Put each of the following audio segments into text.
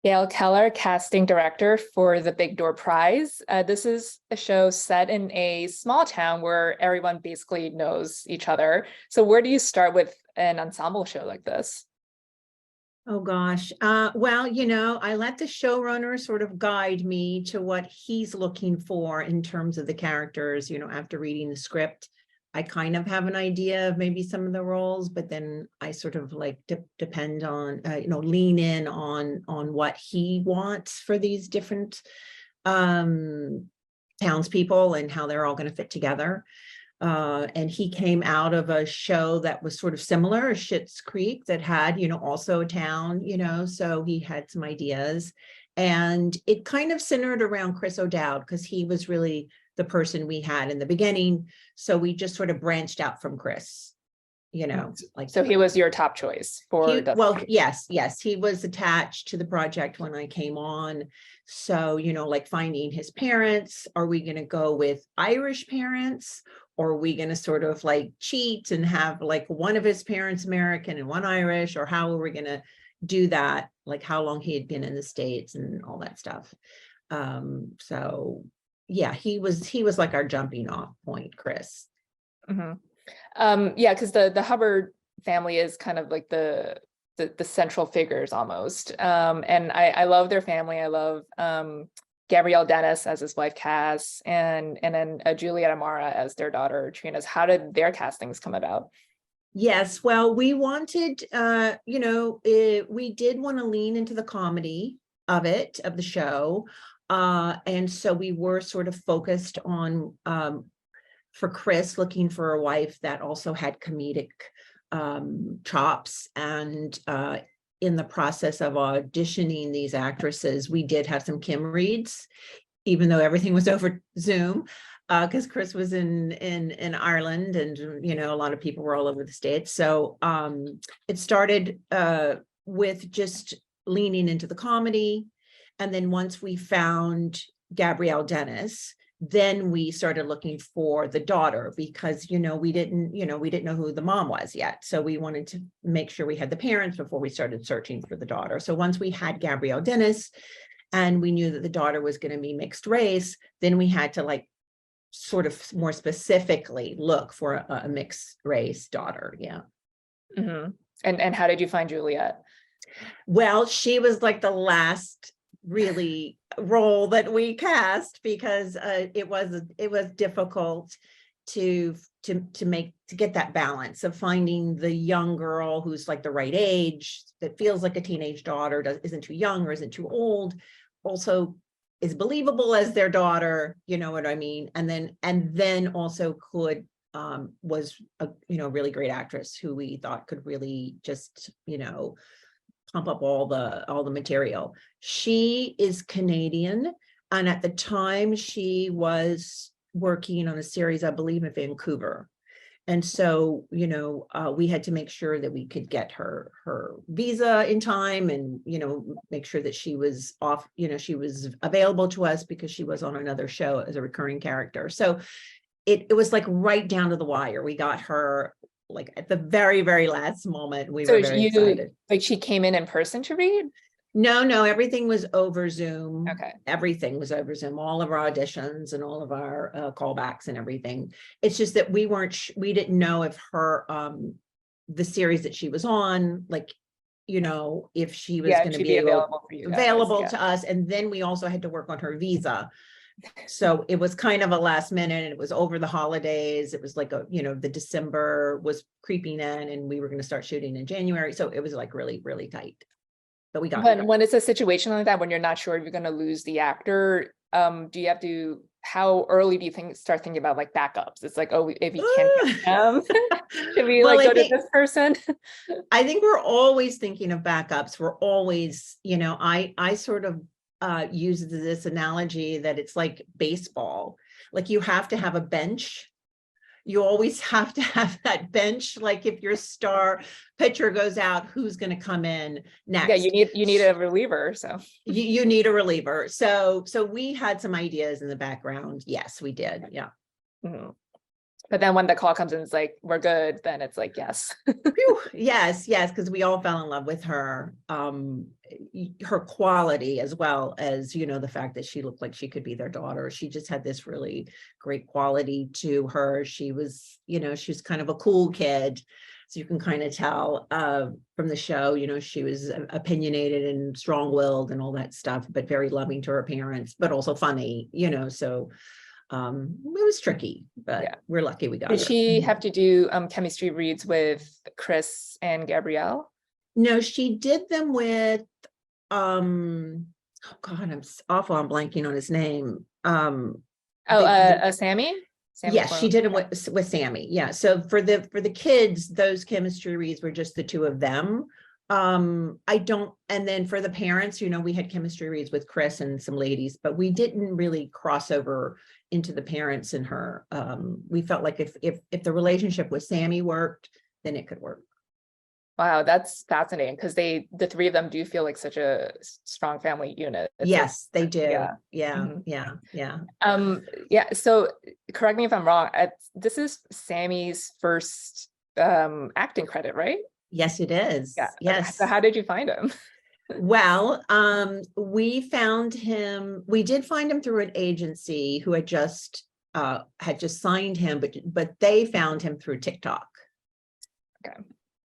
Gayle Keller, casting director for the Big Door Prize. This is a show set in a small town where everyone basically knows each other. So where do you start with an ensemble show like this? Oh gosh. Well, I let the showrunner sort of guide me to what he's looking for in terms of the characters, after reading the script. I kind of have an idea of maybe some of the roles, but then I sort of like depend on, lean in on what he wants for these different townspeople and how they're all going to fit together. And he came out of a show that was sort of similar, Schitt's Creek, that had, also a town, so he had some ideas. And it kind of centered around Chris O'Dowd because he was really the person we had in the beginning. So we just sort of branched out from Chris, like. So he was your top choice for Well, yes, he was attached to the project when I came on. So, like finding his parents, are we going to go with Irish parents? Or are we going to sort of like cheat and have like one of his parents American and one Irish? Or how are we going to do that? Like how long he had been in the States and all that stuff. So yeah, he was like our jumping off point, Chris. Yeah, because the Hubbard family is kind of like the central figures almost. And I love their family. I love Gabrielle Dennis as his wife Cass, and then Juliet Amara as their daughter Trina's. How did their castings come about? Yes, well, we wanted, we did want to lean into the comedy of the show. And so we were sort of focused on, for Chris, looking for a wife that also had comedic chops. And in the process of auditioning these actresses, we did have some Kim reads, even though everything was over Zoom, because Chris was in Ireland, and a lot of people were all over the States. So it started with just leaning into the comedy, and then once we found Gabrielle Dennis, then we started looking for the daughter, because we didn't know who the mom was yet. So we wanted to make sure we had the parents before we started searching for the daughter. So once we had Gabrielle Dennis and we knew that the daughter was going to be mixed race, then we had to like sort of more specifically look for a mixed race daughter. Yeah. And how did you find Juliet? Well, she was like the last really role that we cast, because it was difficult to get that balance of finding the young girl who's like the right age, that feels like a teenage daughter, isn't too young or isn't too old, also is believable as their daughter, you know what I mean? And then also was a really great actress who we thought could really just pump up all the material. She is Canadian, and at the time she was working on a series, I believe, in Vancouver. And so, we had to make sure that we could get her visa in time, and, make sure that she was off, she was available to us, because she was on another show as a recurring character. So it was like right down to the wire. We got her like at the very, very last moment. We were very excited. Like she came in person to read? No, everything was over Zoom. Okay. Everything was over Zoom, all of our auditions and all of our callbacks and everything. It's just that we didn't know if her, the series that she was on, like, if she was going to be available for you guys, to us. And then we also had to work on her visa. So it was kind of a last minute, and it was over the holidays. It was like the December was creeping in, and we were going to start shooting in January. So it was like really, really tight. But we got it. When it's a situation like that, when you're not sure if you're going to lose the actor, do you have to, how early do you start thinking about like backups? It's like, oh, if you can't should we go to this person? I think we're always thinking of backups. We're always, I sort of use this analogy that it's like baseball. Like you have to have a bench. You always have to have that bench. Like if your star pitcher goes out, who's going to come in next? Yeah, you need a reliever. So you need a reliever. So we had some ideas in the background. Yes, we did. Yeah. But then when the call comes in, it's like, we're good, then it's like, yes. Phew, yes, because we all fell in love with her, her quality, as well as, the fact that she looked like she could be their daughter. She just had this really great quality to her. She was, she was kind of a cool kid. So you can kind of tell from the show, she was opinionated and strong-willed and all that stuff, but very loving to her parents, but also funny, so it was tricky, but we're lucky we got her. Did she have to do chemistry reads with Chris and Gabrielle? No, she did them with oh God, I'm awful, I'm blanking on his name. Sammy? Yes, she did it with Sammy. Yeah. So for the kids, those chemistry reads were just the two of them. And then for the parents, we had chemistry reads with Chris and some ladies, but we didn't really cross over into the parents and her. We felt like if the relationship with Sammy worked, then it could work. Wow, that's fascinating, because the three of them do feel like such a strong family unit. Yes, they do. Yeah. So correct me if I'm wrong. This is Sammy's first acting credit, right? Yes, it is. Yeah. Yes. So how did you find him? Well, we found him. We did find him through an agency who had just signed him, but they found him through TikTok. Okay.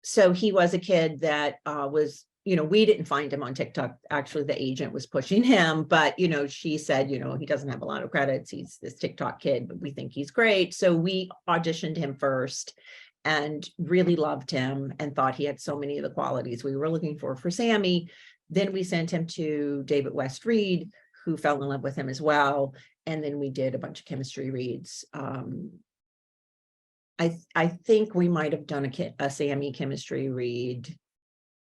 So he was a kid that was, we didn't find him on TikTok. Actually, the agent was pushing him, but, she said, he doesn't have a lot of credits. He's this TikTok kid, but we think he's great. So we auditioned him first and really loved him and thought he had so many of the qualities we were looking for Sammy. Then we sent him to David West Reed, who fell in love with him as well. And then we did a bunch of chemistry reads. I think we might have done a Sammy chemistry read.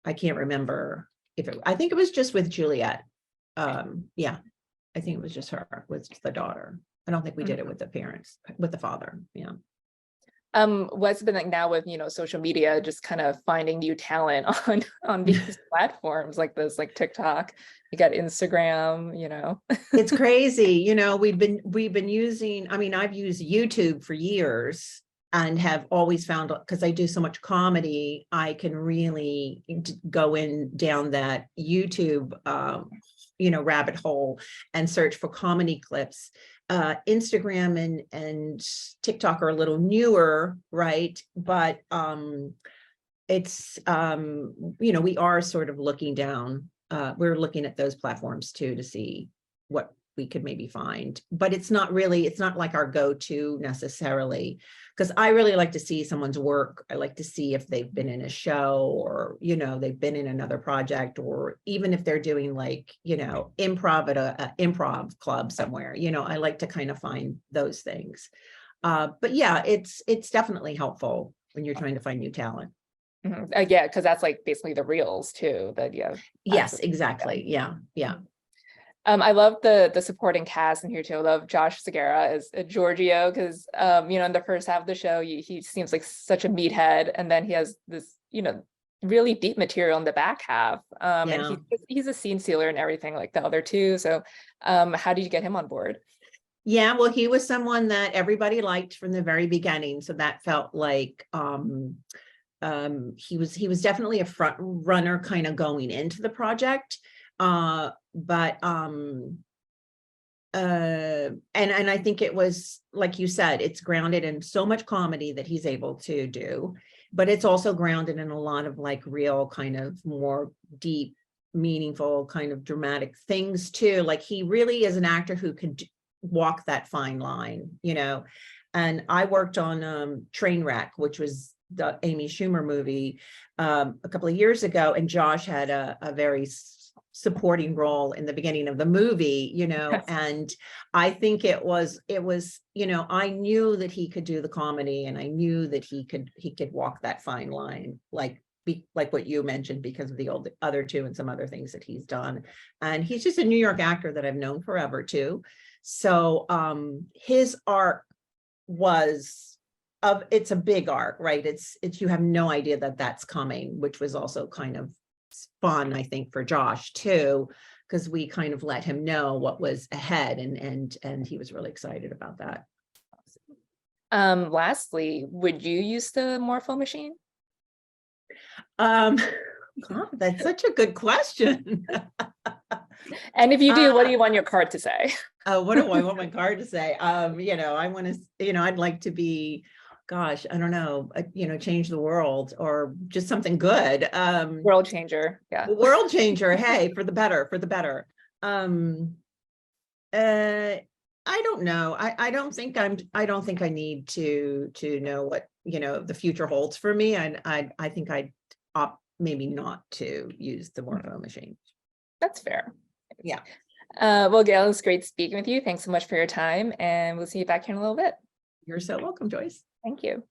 I can't remember I think it was just with Juliet. I think it was just her, with the daughter. I don't think we did it with the parents, with the father. Yeah. What's it been like now with, social media, just kind of finding new talent on these platforms like this, like TikTok, you got Instagram, It's crazy. We've been using, I've used YouTube for years and have always found, because I do so much comedy, I can really go down that YouTube, rabbit hole and search for comedy clips. Instagram and TikTok are a little newer, right? But it's we are sort of looking down. We're looking at those platforms too to see what we could maybe find, but it's not like our go-to necessarily, because I really like to see someone's work. I like to see if they've been in a show or, they've been in another project, or even if they're doing like, improv at a improv club somewhere, I like to kind of find those things. But yeah, it's definitely helpful when you're trying to find new talent. Mm-hmm. Yeah, because that's like basically the reels too that you have. Yes, exactly. Yeah. I love the supporting cast in here too. I love Josh Segarra as Georgio, because in the first half of the show he seems like such a meathead, and then he has this really deep material in the back half. And he's a scene stealer and everything like the other two. So how did you get him on board? Yeah, well, he was someone that everybody liked from the very beginning, so that felt like he was definitely a front runner kind of going into the project. But and I think it was, like you said, it's grounded in so much comedy that he's able to do, but it's also grounded in a lot of like real kind of more deep, meaningful kind of dramatic things too. Like he really is an actor who could walk that fine line, and I worked on Trainwreck, which was the Amy Schumer movie a couple of years ago, and Josh had a very supporting role in the beginning of the movie, and I think it was, I knew that he could do the comedy, and I knew that he could walk that fine line, like what you mentioned, because of the other two and some other things that he's done. And he's just a New York actor that I've known forever too. So his arc it's a big arc, right? It's you have no idea that that's coming, which was also kind of fun, I think, for Josh too, because we kind of let him know what was ahead, and he was really excited about that. Lastly, would you use the morpho machine? God, that's such a good question. And if you do, what do you want your card to say? What do I want my card to say? I want to, I'd like to be, gosh, I don't know, change the world or just something good. World changer. Yeah. World changer. Hey, for the better, for the better. I don't know. I don't think I need to know what, the future holds for me. I think I'd opt maybe not to use the morpho machine. That's fair. Yeah. Well, Gayle, it's great speaking with you. Thanks so much for your time, and we'll see you back here in a little bit. You're so welcome, Joyce. Thank you.